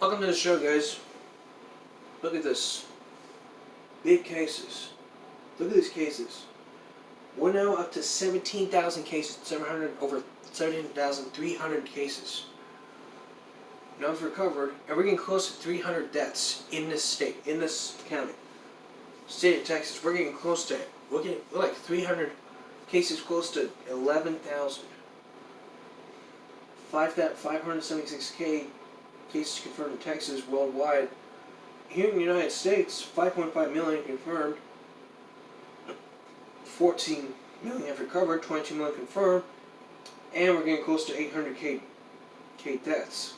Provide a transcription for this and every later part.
Welcome to the show, guys. Look at this. Big cases. Look at these cases. We're now up to 17,000 cases, over 17,300 cases. Numbers recovered, and we're getting close to 300 deaths in this state, in this county. State of Texas, we're getting close to it. We're like 300 cases, close to 11,000. 576K cases confirmed in Texas worldwide. Here in the United States, 5.5 million confirmed, 14 million have recovered, 22 million confirmed, and we're getting close to 800K deaths.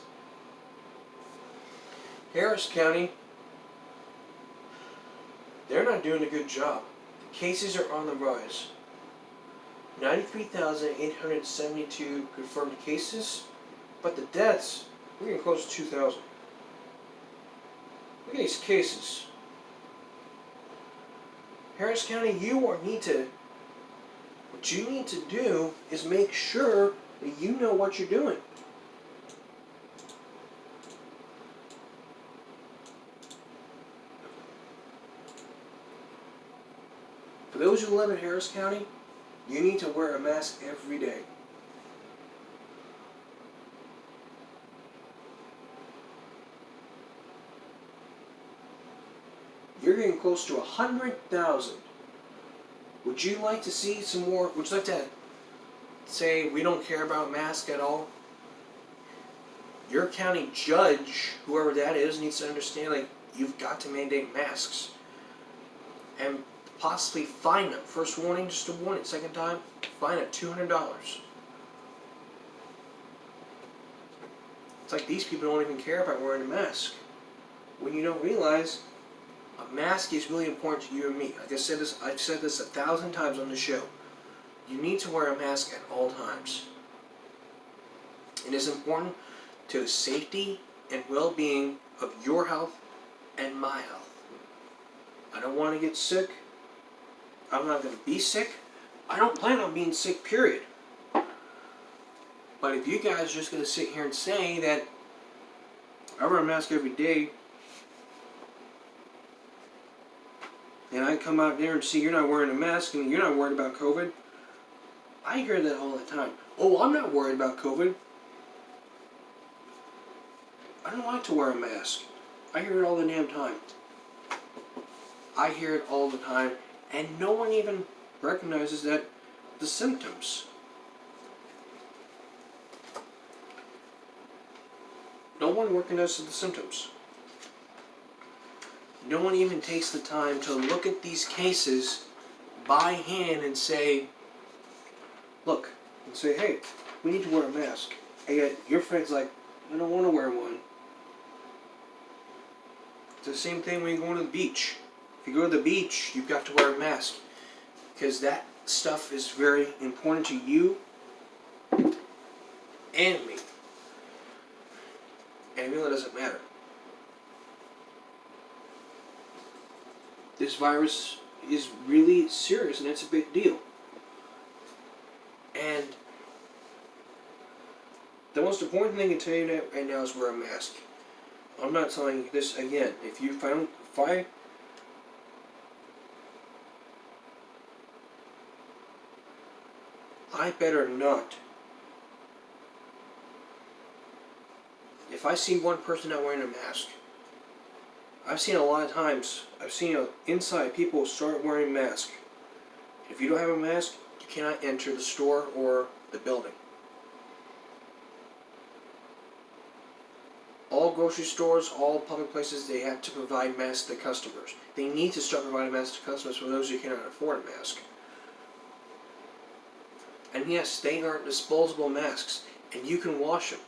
Harris County, they're not doing a good job. The cases are on the rise. 93,872 confirmed cases, but the deaths, we're getting close to 2,000. Look at these cases. Harris County, what you need to do is make sure that you know what you're doing. For those who live in Harris County, you need to wear a mask every day. You're getting close to 100,000. Would you like to see some more? Would you like to say we don't care about masks at all? Your county judge, whoever that is, needs to understand, like, you've got to mandate masks. And possibly fine them. First warning, just a warning. Second time, fine at $200. It's like these people don't even care about wearing a mask. When you don't realize a mask is really important to you and me. Like I've said this 1,000 times on the show. You need to wear a mask at all times. It is important to the safety and well-being of your health and my health. I don't want to get sick. I'm not going to be sick. I don't plan on being sick, period. But if you guys are just going to sit here and say that I wear a mask every day, and I come out there and see you're not wearing a mask and you're not worried about COVID, I hear that all the time. Oh, I'm not worried about COVID. I don't like to wear a mask. I hear it all the damn time. I hear it all the time, and no one even recognizes that the symptoms. No one recognizes the symptoms. No one even takes the time to look at these cases by hand and say, look, and say, hey, we need to wear a mask. And yet your friend's like, I don't want to wear one. It's the same thing when you go to the beach. If you go to the beach, you've got to wear a mask. Because that stuff is very important to you and me. And it really doesn't matter. This virus is really serious, and it's a big deal. And the most important thing I can tell you right now is wear a mask. I'm not telling you this again. If I better not. If I see one person not wearing a mask, I've seen a lot of times, inside people start wearing a mask. If you don't have a mask, you cannot enter the store or the building. All grocery stores, all public places, they have to provide masks to customers. They need to start providing masks to customers for those who cannot afford a mask. And yes, they are disposable masks, and you can wash them.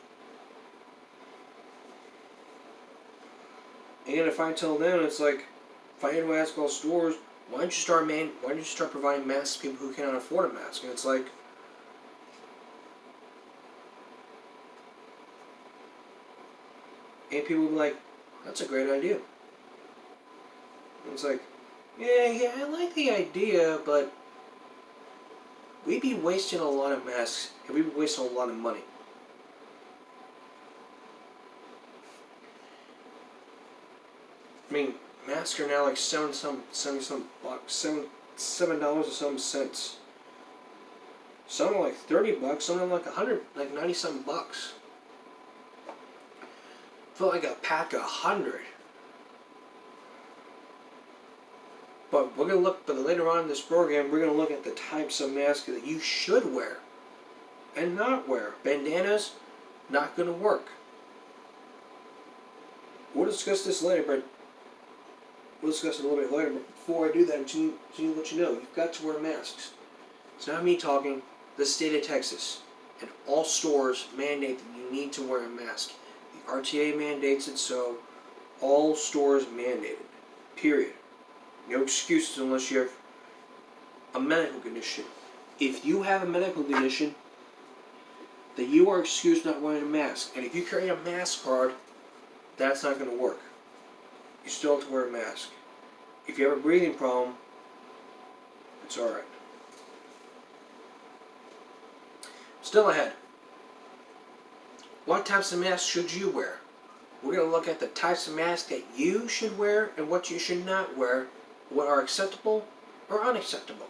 And if I tell them, it's like, if I had to ask all stores, why don't you start providing masks to people who cannot afford a mask? And it's like, and people will be like, that's a great idea. And it's like, yeah, I like the idea, but we'd be wasting a lot of masks, and we'd be wasting a lot of money. mean, masks are now like $7 or some cents. Some are like $30, some are like 100, like 90 some bucks. For like a pack of 100. But we're gonna look. But later on in this program, we're gonna look at the types of masks that you should wear and not wear. Bandanas, not gonna work. We'll discuss this later, but we'll discuss it a little bit later. But before I do that, I need to let you know you've got to wear masks. It's not me talking. The state of Texas and all stores mandate that you need to wear a mask. The RTA mandates it, so all stores mandate it. Period. No excuses unless you have a medical condition. If you have a medical condition, then you are excused not wearing a mask. And if you carry a mask card, that's not going to work. You still have to wear a mask. If you have a breathing problem, it's alright. Still ahead. What types of masks should you wear? We're going to look at the types of masks that you should wear and what you should not wear, what are acceptable or unacceptable.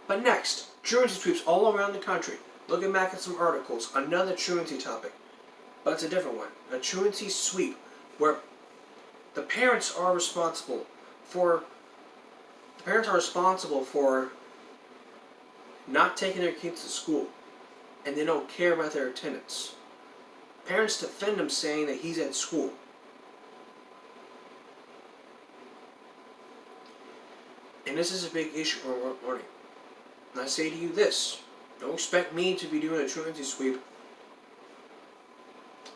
But next, truancy sweeps all around the country. Looking back at some articles, another truancy topic, but it's a different one. A truancy sweep where the parents are responsible for not taking their kids to school, and they don't care about their attendance. Parents defend him saying that he's at school. And this is a big issue for learning. And I say to you this, don't expect me to be doing a truancy sweep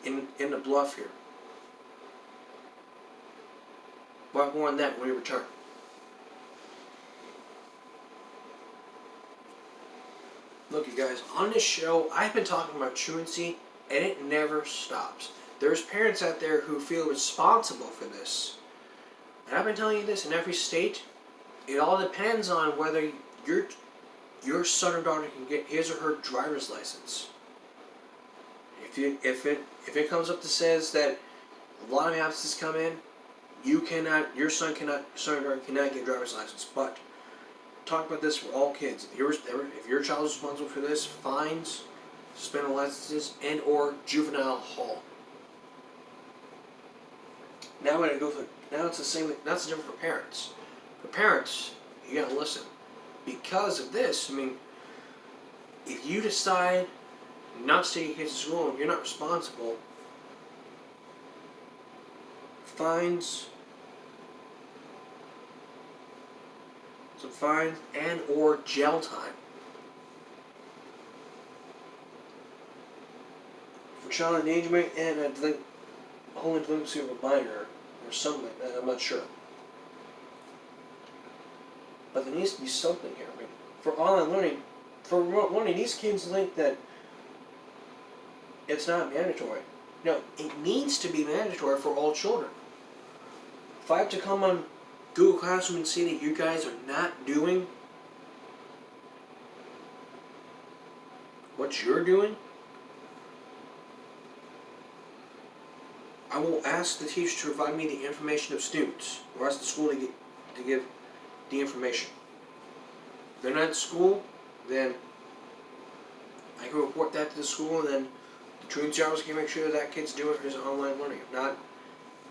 in the bluff here. But more on that when we return. Look, you guys, on this show, I've been talking about truancy, and it never stops. There's parents out there who feel responsible for this. And I've been telling you this in every state. It all depends on whether your son or daughter can get his or her driver's license. If it comes up that says that a lot of absences come in, your son or daughter cannot get a driver's license. But talk about this for all kids. If your child is responsible for this, fines, suspended licenses, and or juvenile hall. Now we're gonna go through. Now it's the same. That's different for parents. For parents, you gotta listen. Because of this, I mean, if you decide not to take your kids to school and you're not responsible, fines, and or jail time. For child endangerment and I think whole delinquency of a minor or something like that, I'm not sure. But there needs to be something here. I mean, for online learning, for remote learning, these kids think that it's not mandatory. No, it needs to be mandatory for all children. If I have to come on Google Classroom and see that you guys are not doing what you're doing, I will ask the teacher to provide me the information of students, or ask the school to give the information. If they're not at school, then I can report that to the school, and then the truancy officer can make sure that kid's doing his online learning. If not,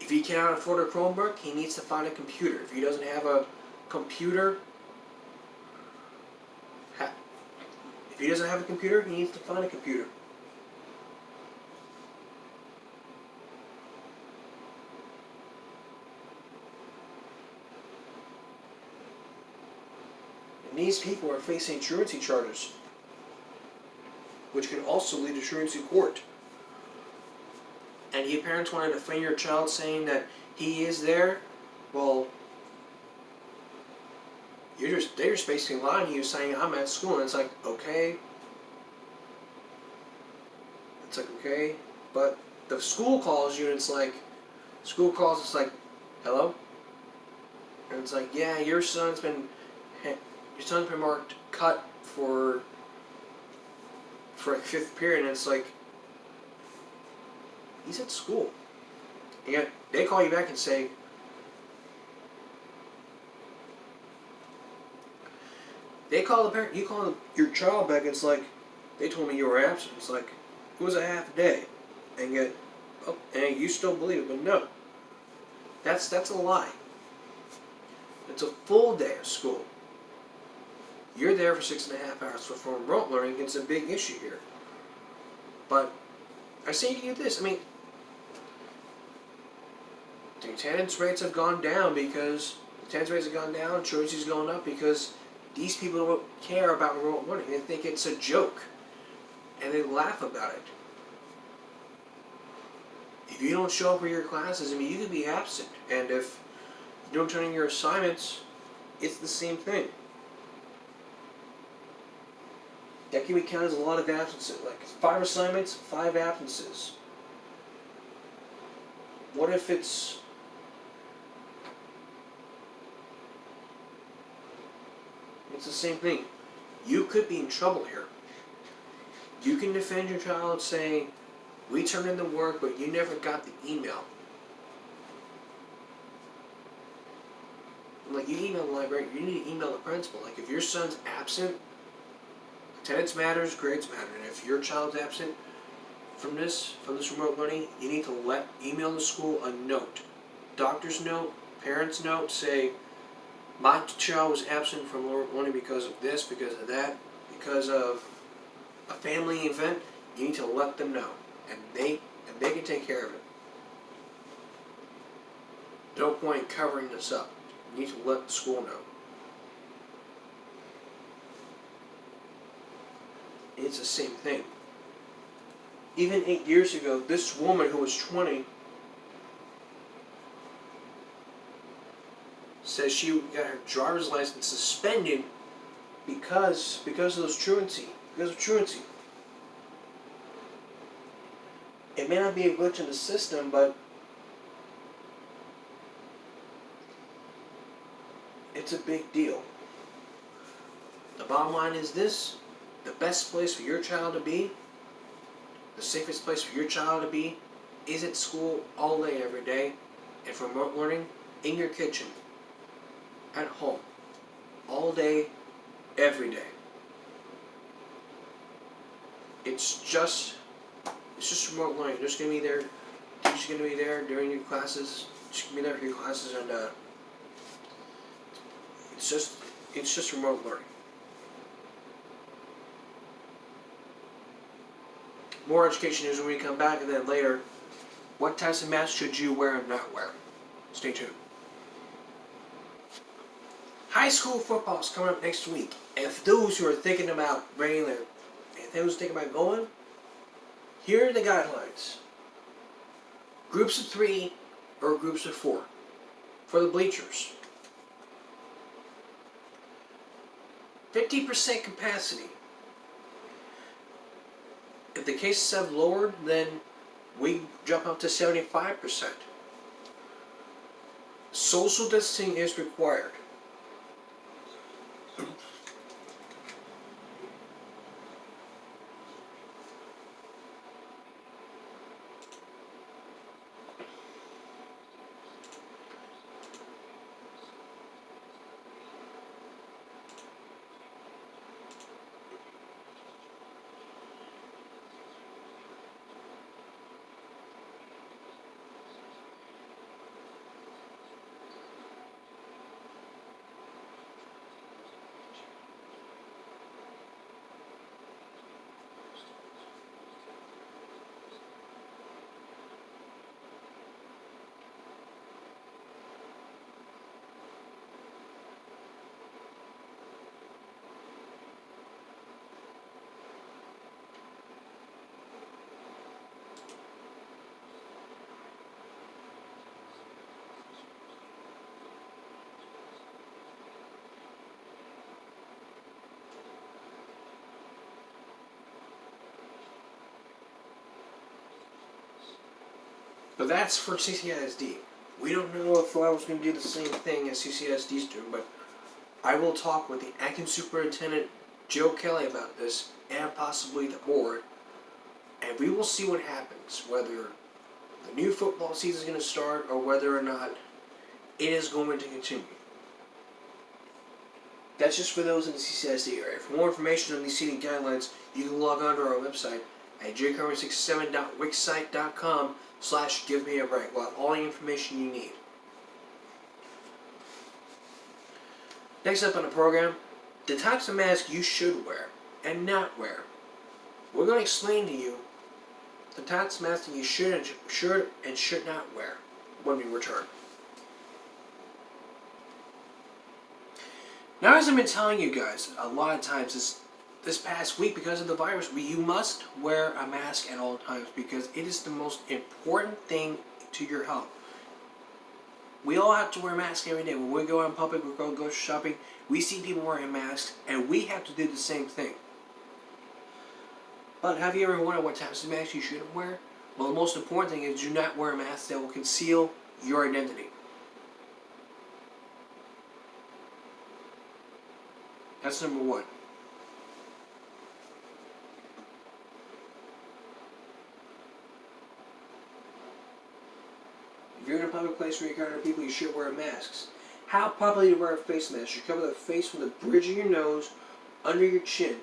if he cannot afford a Chromebook, he needs to find a computer. If he doesn't have a computer, he needs to find a computer. And these people are facing truancy charges, which can also lead to truancy court. And you parents want to defend your child saying that he is there, well, they're just basically lying to you saying I'm at school, and it's like, okay. It's like, okay, but the school calls you and it's like, hello? And it's like, yeah, your son's been marked cut for like 5th period, and it's like, he's at school. And yet they call you back and say, They call the parent, you call your child back, it's like, they told me you were absent. It's like, it was a half day. And yet, oh, and you still believe it, but no. That's a lie. It's a full day of school. You're there for 6.5 hours. So for remote learning, it's a big issue here. But I say to you this, I mean, the attendance rates have gone down because truancy's going up because these people don't care about remote learning. They think it's a joke. And they laugh about it. If you don't show up for your classes, I mean, you could be absent. And if you don't turn in your assignments, it's the same thing. That can be counted as a lot of absences. Like 5 assignments, 5 absences. What if it's... It's the same thing. You could be in trouble here. You can defend your child saying, we turned in the work, but you never got the email. Like, you email the library, you need to email the principal. Like, if your son's absent, attendance matters, grades matter. And if your child's absent from this remote learning, you need to email the school a note. Doctor's note, parent's note, say, my child was absent from remote learning because of this, because of that, because of a family event. You need to let them know. And they can take care of it. No point in covering this up. You need to let the school know. It's the same thing. Even 8 years ago, this woman who was 20 says she got her driver's license suspended because of those truancy. Because of truancy. It may not be a glitch in the system, but it's a big deal. The bottom line is this: the best place for your child to be, the safest place for your child to be, is at school all day, every day, and for remote learning, in your kitchen, at home, all day, every day. It's just remote learning. You're just going to be there. Teacher's going to be there during your classes. Just going to be there for your classes, and it's just remote learning. More education news when we come back, and then later, what types of masks should you wear and not wear? Stay tuned. High school football is coming up next week, and for those who are thinking about bringing their, if those thinking about going, here are the guidelines. Groups of 3 or groups of 4 for the bleachers. 50% capacity. If the cases have lowered, then we jump up to 75%. Social distancing is required. But that's for CCISD. We don't know if Flowers going to do the same thing as CCISD is doing, but I will talk with the acting superintendent, Joe Kelly, about this, and possibly the board, and we will see what happens, whether the new football season is going to start or whether or not it is going to continue. That's just for those in the CCSD area. For more information on these seating guidelines, you can log on to our website at jcarmen67.wixsite.com/givemeabreak. We'll have all the information you need. Next up on the program, the types of masks you should wear and not wear. We're going to explain to you the types of masks that you should and should not wear when we return. Now, as I've been telling you guys a lot of times this past week, because of the virus, you must wear a mask at all times because it is the most important thing to your health. We all have to wear masks every day. When we go out in public, we go shopping, we see people wearing masks, and we have to do the same thing. But have you ever wondered what types of masks you shouldn't wear? Well, the most important thing is do not wear a mask that will conceal your identity. That's number one. If you're in a public place where you're encountering people, you should wear masks. How properly to wear a face mask? You cover the face from the bridge of your nose, under your chin,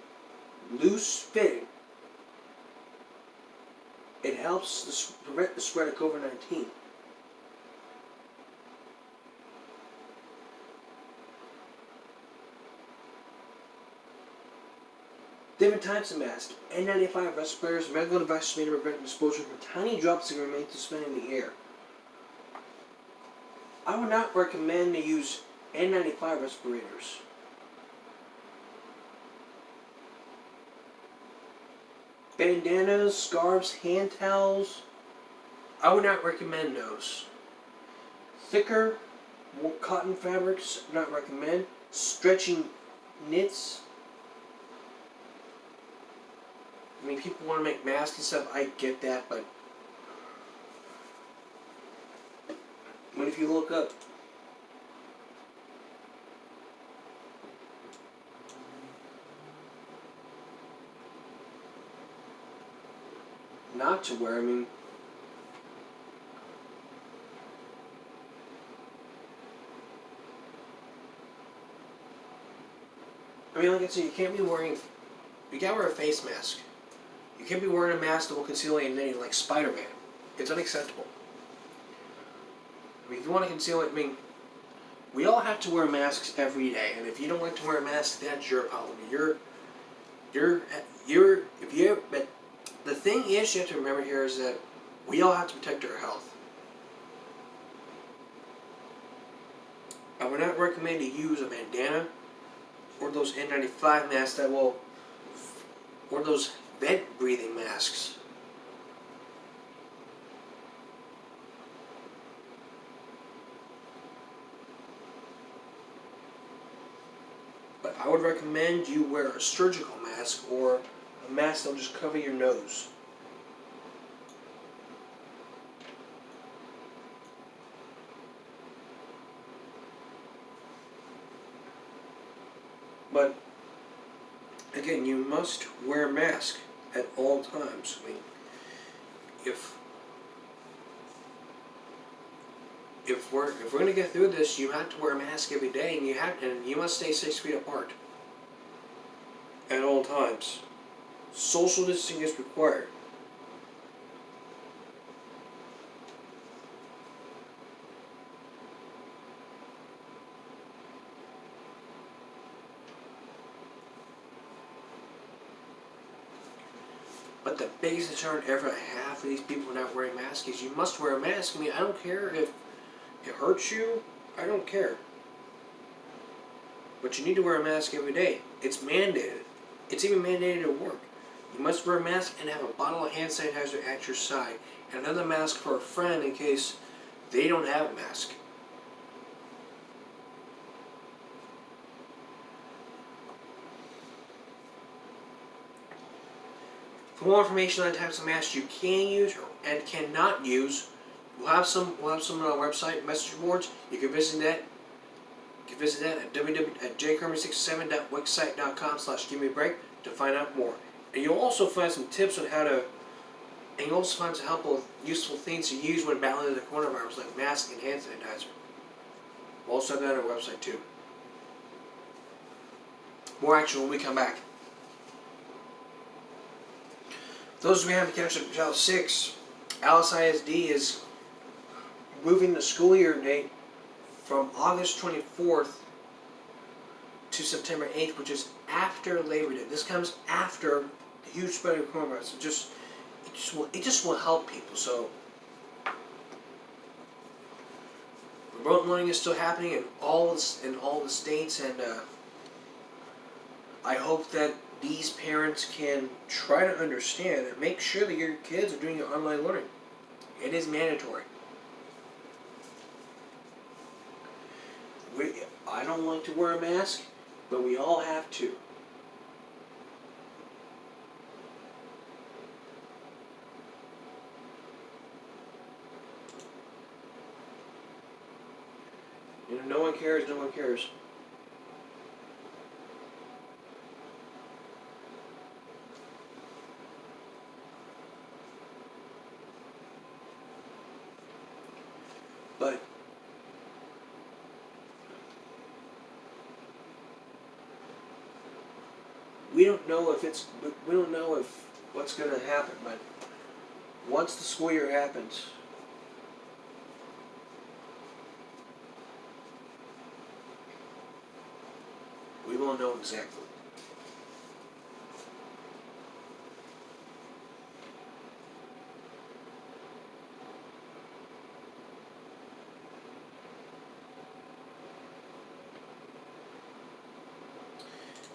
loose fitting. It helps prevent the spread of COVID-19. Different types of masks. N95 respirators, medical devices made to prevent exposure from tiny drops that remain suspended in the air. I would not recommend to use N95 respirators. Bandanas, scarves, hand towels, I would not recommend those. Thicker, more cotton fabrics, not recommend. Stretching knits. I mean, people want to make masks and stuff, I get that, but when if you look up not to wear, I mean, like I said, you can't be wearing, you gotta wear a face mask. You can't be wearing a mask that will conceal identity like Spider-Man. It's unacceptable. I mean, if you want to conceal it, I mean, we all have to wear masks every day, and if you don't like to wear a mask, that's your problem. But the thing is, you have to remember here is that we all have to protect our health. I would not recommend to use a bandana or those N95 masks or those vent breathing masks. But I would recommend you wear a surgical mask or a mask that will just cover your nose. But again, you must wear a mask at all times. I mean, if we're going to get through this, you have to wear a mask every day, and you must stay 6 feet apart at all times. Social distancing is required. But the biggest concern ever I have for these people not wearing masks is you must wear a mask. I mean, I don't care if it hurts you. I don't care. But you need to wear a mask every day. It's mandated. It's even mandated at work. You must wear a mask and have a bottle of hand sanitizer at your side. And another mask for a friend in case they don't have a mask. For more information on the types of masks you can use and cannot use, we'll have some on our website, message boards. You can visit that. You can visit that at jcarmen67.wixsite.com/givemeabreak to find out more. And you'll also find some tips on how to, and you'll also find some helpful, useful things to use when battling the coronavirus, like masks and hand sanitizer. We'll also have that on our website too. More action when we come back. Those we haven't catch up to Channel 6, Alice ISD is moving the school year date from August 24th to September 8th, which is after Labor Day. This comes after the huge spread of coronavirus. It just will help people. So remote learning is still happening in all the states, and I hope that these parents can try to understand and make sure that your kids are doing your online learning. It is mandatory. I don't like to wear a mask, but we all have to. You know, no one cares, no one cares. But we don't know if what's going to happen. But once the school year happens, we will know exactly.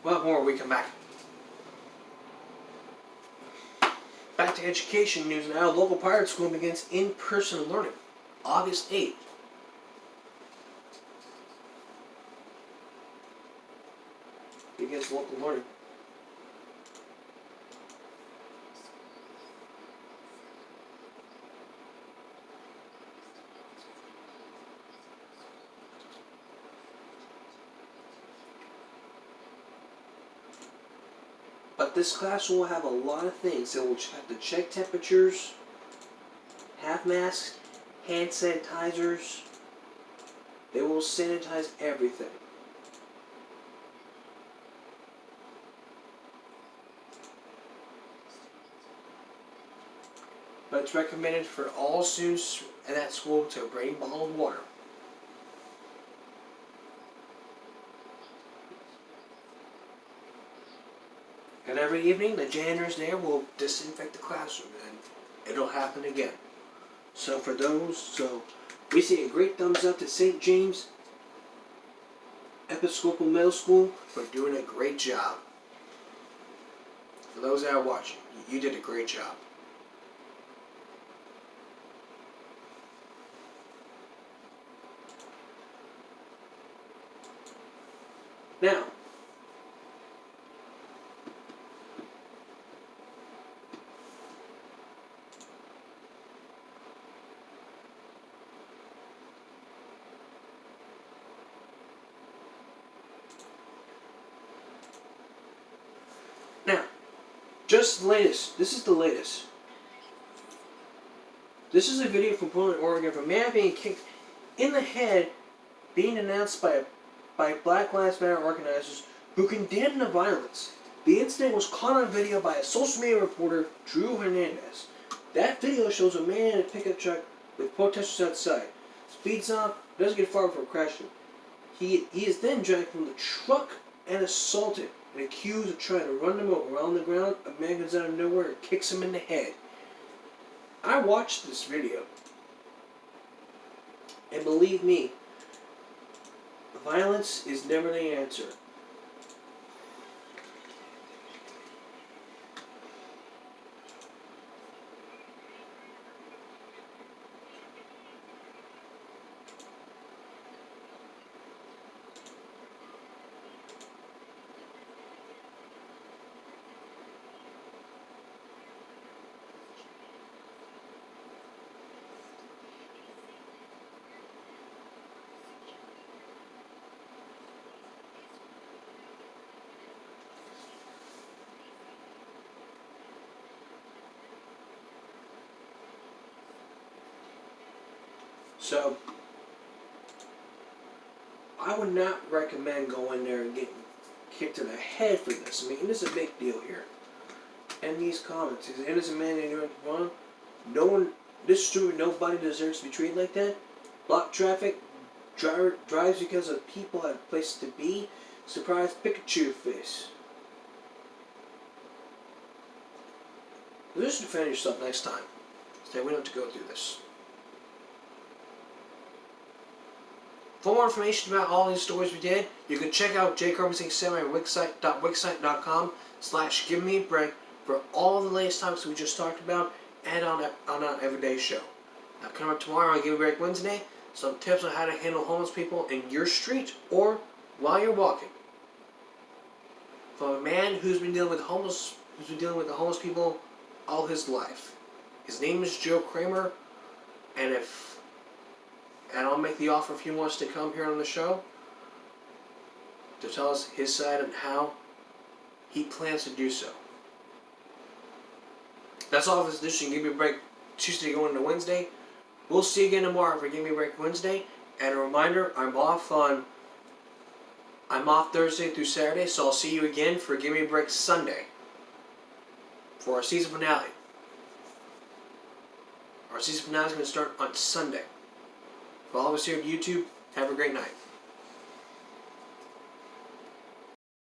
Well, more when we come back. Back to education news now. Local private school begins in-person learning August 8th. Begins local learning. But this class will have a lot of things. They will have to check temperatures, have masks, hand sanitizers. They will sanitize everything. But it's recommended for all students at that school to bring bottled water. And every evening, the janitors there will disinfect the classroom, and it'll happen again. So we see a great thumbs up to St. James Episcopal Middle School for doing a great job. For those that are watching, you did a great job. Now, just the latest. This is the latest. This is a video from Portland, Oregon, of a man being kicked in the head, being announced by Black Lives Matter organizers who condemned the violence. The incident was caught on video by a social media reporter, Drew Hernandez. That video shows a man in a pickup truck with protesters outside. Speeds off, doesn't get far before crashing. He is then dragged from the truck and assaulted and accused of trying to run him over. On the ground, a man comes out of nowhere and kicks him in the head. I watched this video, and believe me, violence is never the answer. So, I would not recommend going there and getting kicked in the head for this. I mean, it is a big deal here. And these comments, is an innocent man doing wrong? No one, this is true, nobody deserves to be treated like that. Block traffic, drives because of people have places to be. Surprise Pikachu face. Just defend yourself next time. So we don't have to go through this. For more information about all these stories we did, you can check out jcarpenter67 at wixsite.wixsite.com/givemebreak for all the latest topics we just talked about and on our everyday show. Now, coming up tomorrow on Give Me a Break Wednesday, some tips on how to handle homeless people in your street or while you're walking. From a man who's been dealing with the homeless people all his life. His name is Joe Kramer, and I'll make the offer if he wants to come here on the show to tell us his side and how he plans to do so. That's all for this edition. Give Me a Break Tuesday going into Wednesday. We'll see you again tomorrow for Give Me a Break Wednesday. And a reminder, I'm off Thursday through Saturday, so I'll see you again for Give Me a Break Sunday for our season finale. Our season finale is going to start on Sunday. For all of us here at YouTube, have a great night.